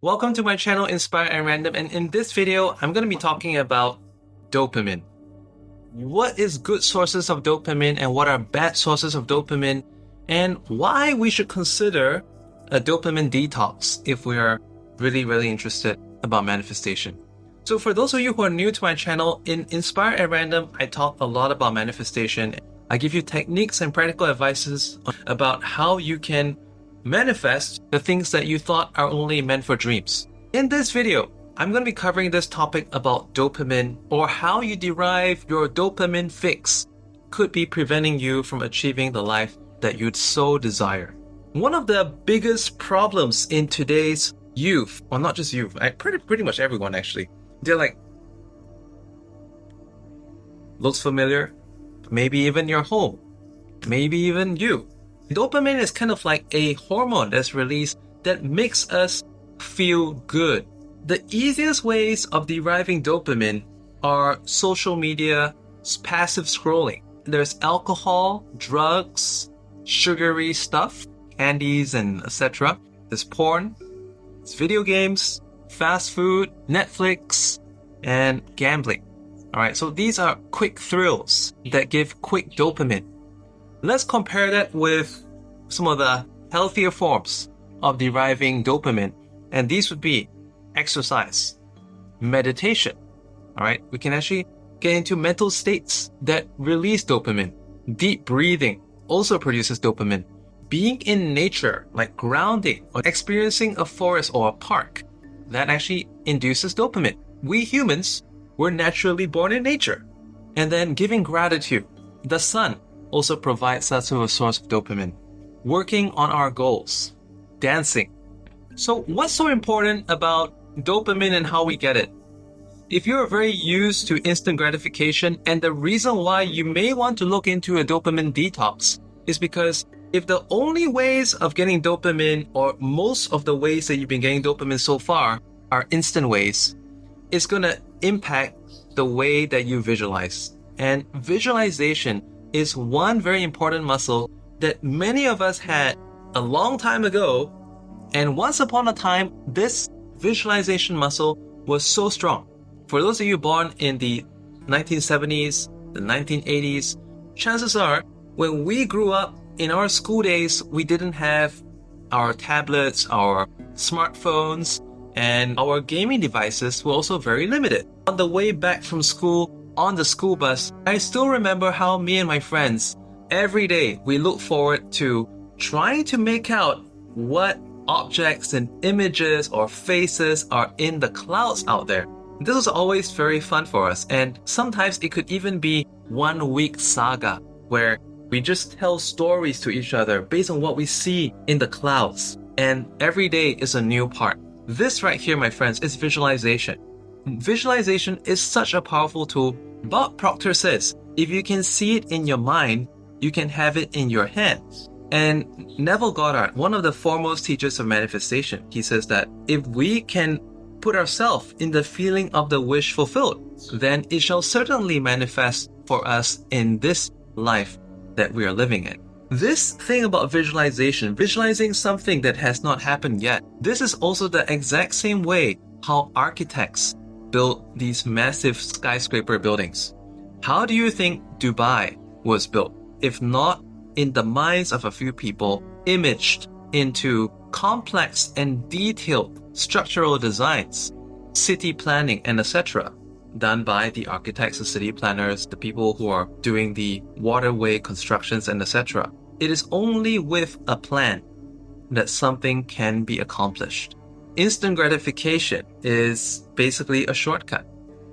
Welcome to my channel Inspire and Random, and in this video I'm going to be talking about dopamine. What is good sources of dopamine and what are bad sources of dopamine, and why we should consider a dopamine detox if we are really interested about manifestation. So for those of you who are new to my channel, in Inspire and Random I talk a lot about manifestation. I give you techniques and practical advices about how you can manifest the things that you thought are only meant for dreams. In this video, I'm going to be covering this topic about dopamine, or how you derive your dopamine fix could be preventing you from achieving the life that you'd so desire. One of the biggest problems in today's youth, well, not just youth, pretty much everyone actually, they're like, looks familiar, maybe even your home, maybe even you. Dopamine is kind of like a hormone that's released that makes us feel good. The easiest ways of deriving dopamine are social media, passive scrolling. There's alcohol, drugs, sugary stuff, candies and etc. There's porn, there's video games, fast food, Netflix, and gambling. Alright, so these are quick thrills that give quick dopamine. Let's compare that with some of the healthier forms of deriving dopamine, and these would be exercise, meditation. Alright, we can actually get into mental states that release dopamine. Deep breathing also produces dopamine. Being in nature, like grounding or experiencing a forest or a park, that actually induces dopamine. We humans were naturally born in nature. And then giving gratitude. The sun also provides us with a source of dopamine. Working on our goals. Dancing. So what's so important about dopamine and how we get it? If you're very used to instant gratification, and the reason why you may want to look into a dopamine detox is because if the only ways of getting dopamine, or most of the ways that you've been getting dopamine so far, are instant ways, it's going to impact the way that you visualize. And visualization is one very important muscle that many of us had a long time ago, and once upon a time, this visualization muscle was so strong. For those of you born in the 1970s, the 1980s, chances are when we grew up in our school days, we didn't have our tablets, our smartphones, and our gaming devices were also very limited. On the way back from school, on the school bus, I still remember how me and my friends, every day we look forward to trying to make out what objects and images or faces are in the clouds out there. This was always very fun for us, and sometimes it could even be 1 week saga where we just tell stories to each other based on what we see in the clouds, and every day is a new part. This right here, my friends, is visualization. Visualization is such a powerful tool. Bob Proctor says, if you can see it in your mind, you can have it in your hands. And Neville Goddard, one of the foremost teachers of manifestation, he says that if we can put ourselves in the feeling of the wish fulfilled, then it shall certainly manifest for us in this life that we are living in. This thing about visualization, visualizing something that has not happened yet, this is also the exact same way how architects build these massive skyscraper buildings. How do you think Dubai was built, if not in the minds of a few people, imaged into complex and detailed structural designs, city planning, and etc., done by the architects, the city planners, the people who are doing the waterway constructions, and etc. It is only with a plan that something can be accomplished. Instant gratification is basically a shortcut.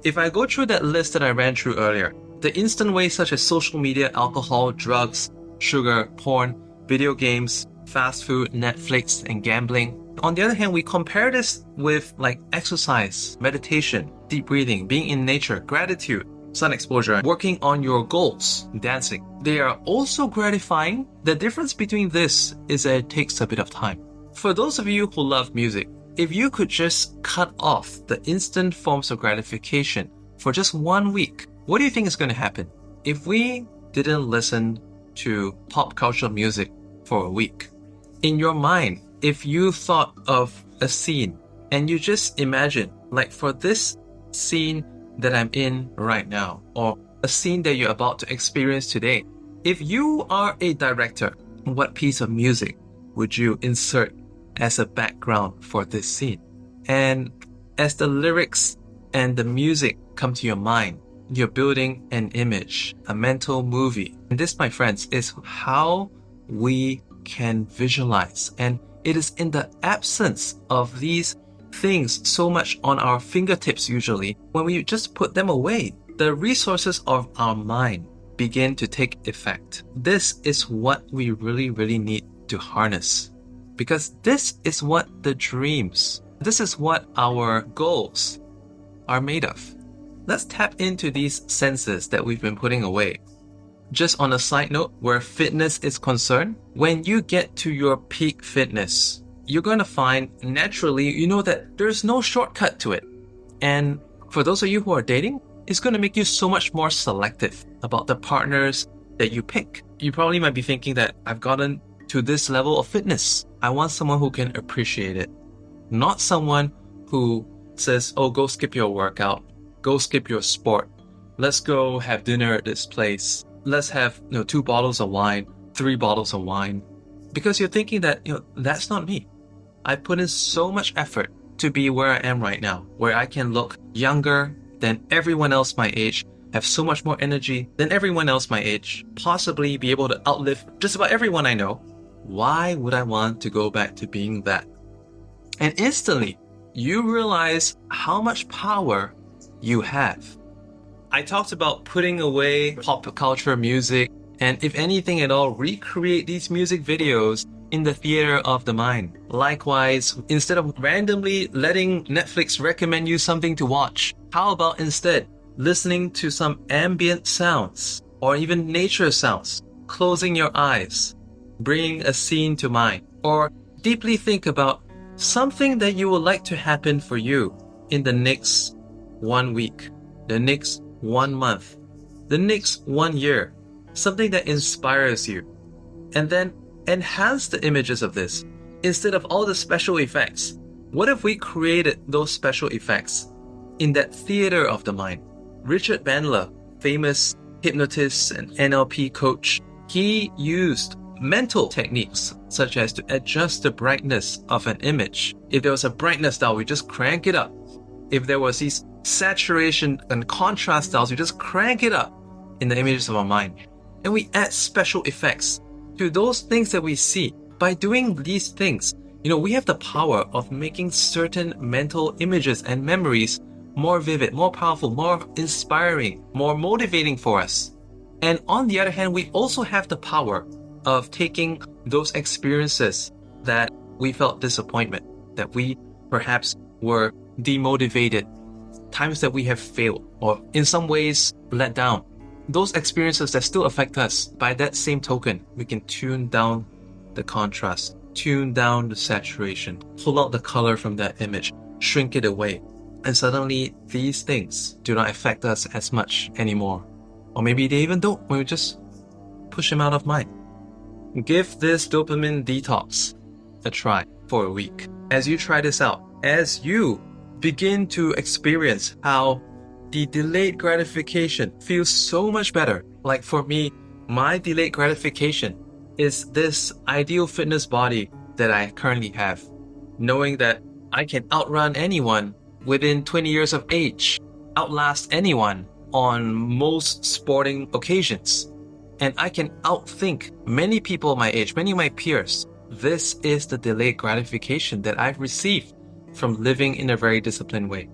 If I go through that list that I ran through earlier, the instant ways such as social media, alcohol, drugs, sugar, porn, video games, fast food, Netflix, and gambling. On the other hand, we compare this with like exercise, meditation, deep breathing, being in nature, gratitude, sun exposure, working on your goals, dancing. They are also gratifying. The difference between this is that it takes a bit of time. For those of you who love music, if you could just cut off the instant forms of gratification for just 1 week, what do you think is going to happen? If we didn't listen to pop culture music for a week, in your mind, if you thought of a scene And you just imagine, like for this scene that I'm in right now, or a scene that you're about to experience today, if you are a director, what piece of music would you insert as a background for this scene? And as the lyrics and the music come to your mind, you're building an image, a mental movie. And this, my friends, is how we can visualize. And it is in the absence of these things so much on our fingertips usually, when we just put them away, the resources of our mind begin to take effect. This is what we really, really need to harness. Because this is what the dreams, this is what our goals are made of. Let's tap into these senses that we've been putting away. Just on a side note, where fitness is concerned, when you get to your peak fitness, you're going to find naturally, you know that there's no shortcut to it. And for those of you who are dating, it's going to make you so much more selective about the partners that you pick. You probably might be thinking that I've gotten to this level of fitness. I want someone who can appreciate it. Not someone who says, oh, go skip your workout. Go skip your sport. Let's go have dinner at this place. Let's have 2 bottles of wine, 3 bottles of wine. Because you're thinking that, that's not me. I put in so much effort to be where I am right now, where I can look younger than everyone else my age, have so much more energy than everyone else my age, possibly be able to outlive just about everyone I know. Why would I want to go back to being that? And instantly, you realize how much power you have. I talked about putting away pop culture music and, if anything at all, recreate these music videos in the theater of the mind. Likewise, instead of randomly letting Netflix recommend you something to watch, how about instead listening to some ambient sounds or even nature sounds, closing your eyes, bringing a scene to mind, or deeply think about something that you would like to happen for you in the next 1 week, the next 1 month, the next 1 year, something that inspires you. And then enhance the images of this. Instead of all the special effects, what if we created those special effects in that theater of the mind? Richard Bandler, famous hypnotist and NLP coach, he used mental techniques such as to adjust the brightness of an image. If there was a brightness dial, we just crank it up. If there was these saturation and contrast dials, we just crank it up in the images of our mind. And we add special effects to those things that we see. By doing these things, we have the power of making certain mental images and memories more vivid, more powerful, more inspiring, more motivating for us. And on the other hand, we also have the power of taking those experiences that we felt disappointment, that we perhaps were demotivated, times that we have failed, or in some ways let down. Those experiences that still affect us, by that same token, we can tune down the contrast, tune down the saturation, pull out the color from that image, shrink it away. And suddenly these things do not affect us as much anymore. Or maybe they even don't, when we just push them out of mind. Give this dopamine detox a try for a week. As you try this out, as you begin to experience how the delayed gratification feels so much better. Like for me, my delayed gratification is this ideal fitness body that I currently have. Knowing that I can outrun anyone within 20 years of age, outlast anyone on most sporting occasions. And I can outthink many people my age, many of my peers. This is the delayed gratification that I've received from living in a very disciplined way.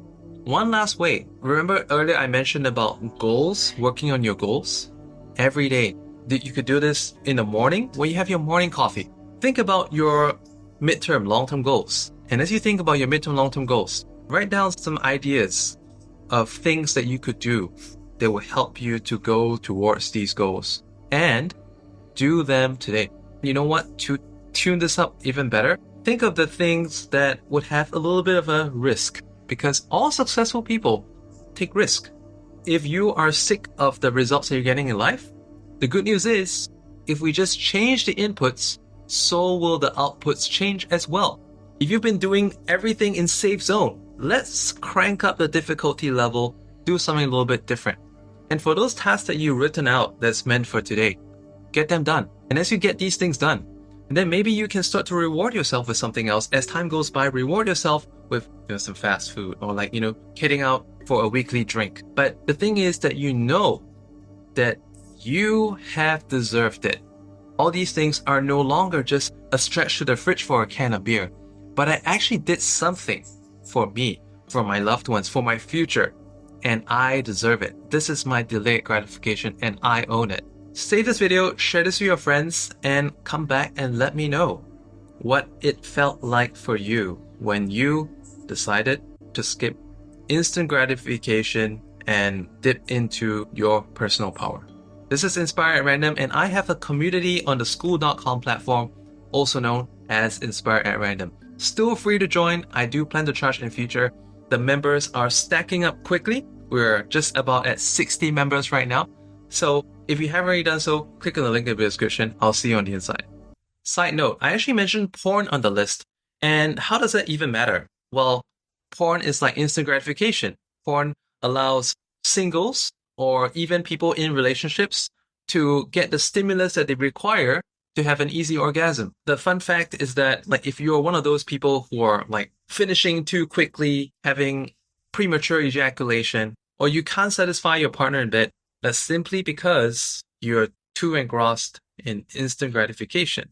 One last way. Remember earlier I mentioned about goals, working on your goals? Every day. You could do this in the morning when you have your morning coffee. Think about your midterm, long-term goals. And as you think about your midterm, long-term goals, write down some ideas of things that you could do that will help you to go towards these goals. And do them today. You know what? To tune this up even better, think of the things that would have a little bit of a risk. Because all successful people take risk. If you are sick of the results that you're getting in life, the good news is, if we just change the inputs, so will the outputs change as well. If you've been doing everything in safe zone, let's crank up the difficulty level, do something a little bit different. And for those tasks that you've written out that's meant for today, get them done. And as you get these things done, and then maybe you can start to reward yourself with something else. As time goes by, reward yourself with some fast food or heading out for a weekly drink. But the thing is that you know that you have deserved it. All these things are no longer just a stretch to the fridge for a can of beer, but I actually did something for me, for my loved ones, for my future, and I deserve it. This is my delayed gratification and I own it. Save this video, share this with your friends, and come back and let me know what it felt like for you when you decided to skip instant gratification and dip into your personal power. This is Inspire at Random, and I have a community on the school.com platform, also known as Inspire at Random. Still free to join. I do plan to charge in future. The members are stacking up quickly. We're just about at 60 members right now. So if you haven't already done so, click on the link in the description. I'll see you on the inside. Side note, I actually mentioned porn on the list. And how does that even matter? Well, porn is like instant gratification. Porn allows singles or even people in relationships to get the stimulus that they require to have an easy orgasm. The fun fact is that if you're one of those people who are finishing too quickly, having premature ejaculation, or you can't satisfy your partner in bed, that's simply because you're too engrossed in instant gratification.